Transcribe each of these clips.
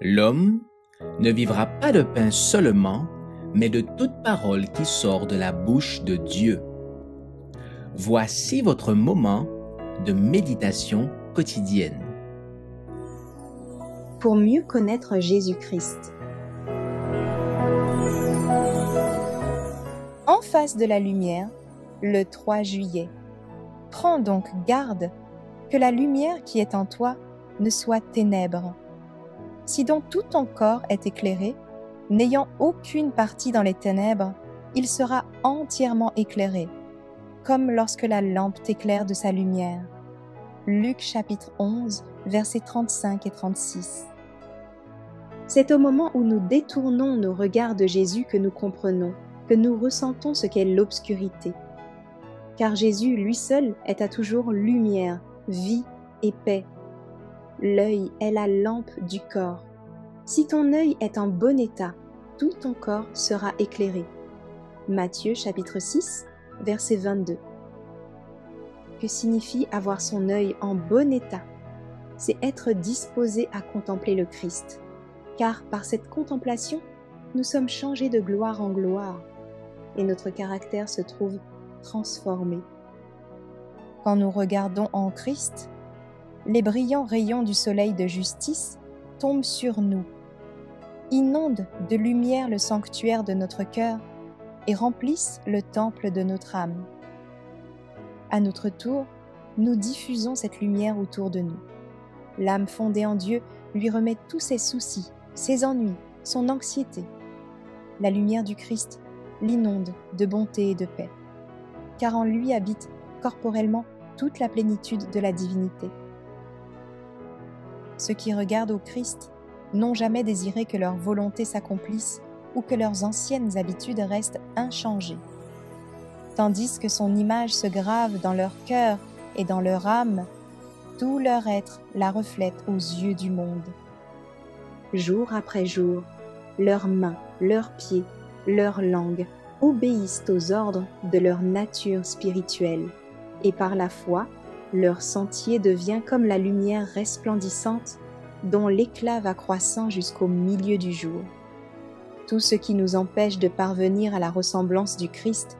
L'homme ne vivra pas de pain seulement, mais de toute parole qui sort de la bouche de Dieu. Voici votre moment de méditation quotidienne. Pour mieux connaître Jésus-Christ. En face de la lumière, le 3 juillet. Prends donc garde que la lumière qui est en toi ne soit ténèbres. Si donc tout ton corps est éclairé, n'ayant aucune partie dans les ténèbres, il sera entièrement éclairé, comme lorsque la lampe t'éclaire de sa lumière. Luc chapitre 11, versets 35 et 36. C'est au moment où nous détournons nos regards de Jésus que nous comprenons, que nous ressentons ce qu'est l'obscurité. Car Jésus, lui seul, est à toujours lumière, vie et paix. L'œil est la lampe du corps. Si ton œil est en bon état, tout ton corps sera éclairé. Matthieu chapitre 6, verset 22. Que signifie avoir son œil en bon état? C'est être disposé à contempler le Christ. Car par cette contemplation, nous sommes changés de gloire en gloire et notre caractère se trouve transformé. Quand nous regardons en Christ, les brillants rayons du soleil de justice tombent sur nous, inondent de lumière le sanctuaire de notre cœur et remplissent le temple de notre âme. À notre tour, nous diffusons cette lumière autour de nous. L'âme fondée en Dieu lui remet tous ses soucis, ses ennuis, son anxiété. La lumière du Christ l'inonde de bonté et de paix, car en lui habite corporellement toute la plénitude de la divinité. Ceux qui regardent au Christ n'ont jamais désiré que leur volonté s'accomplisse ou que leurs anciennes habitudes restent inchangées, tandis que son image se grave dans leur cœur et dans leur âme, tout leur être la reflète aux yeux du monde. Jour après jour, leurs mains, leurs pieds, leur langue obéissent aux ordres de leur nature spirituelle, et par la foi, leur sentier devient comme la lumière resplendissante dont l'éclat va croissant jusqu'au milieu du jour. Tout ce qui nous empêche de parvenir à la ressemblance du Christ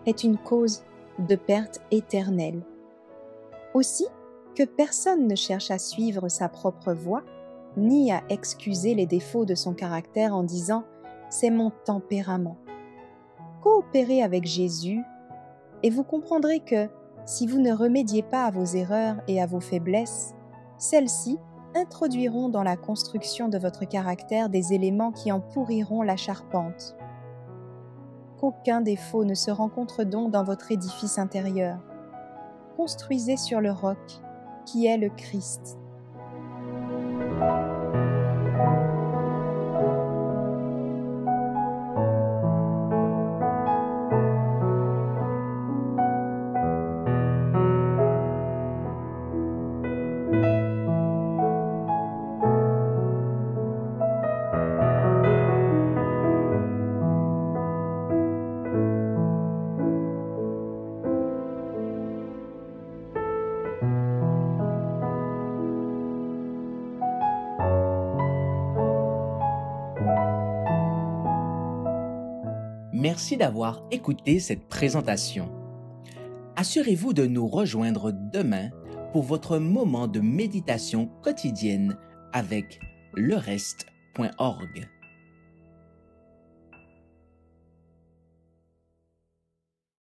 est une cause de perte éternelle. Aussi, que personne ne cherche à suivre sa propre voie, ni à excuser les défauts de son caractère en disant « c'est mon tempérament ». Coopérez avec Jésus et vous comprendrez que, si vous ne remédiez pas à vos erreurs et à vos faiblesses, celles-ci introduiront dans la construction de votre caractère des éléments qui en pourriront la charpente. Qu'aucun défaut ne se rencontre donc dans votre édifice intérieur. Construisez sur le roc, qui est le Christ. Merci d'avoir écouté cette présentation. Assurez-vous de nous rejoindre demain pour votre moment de méditation quotidienne avec lereste.org.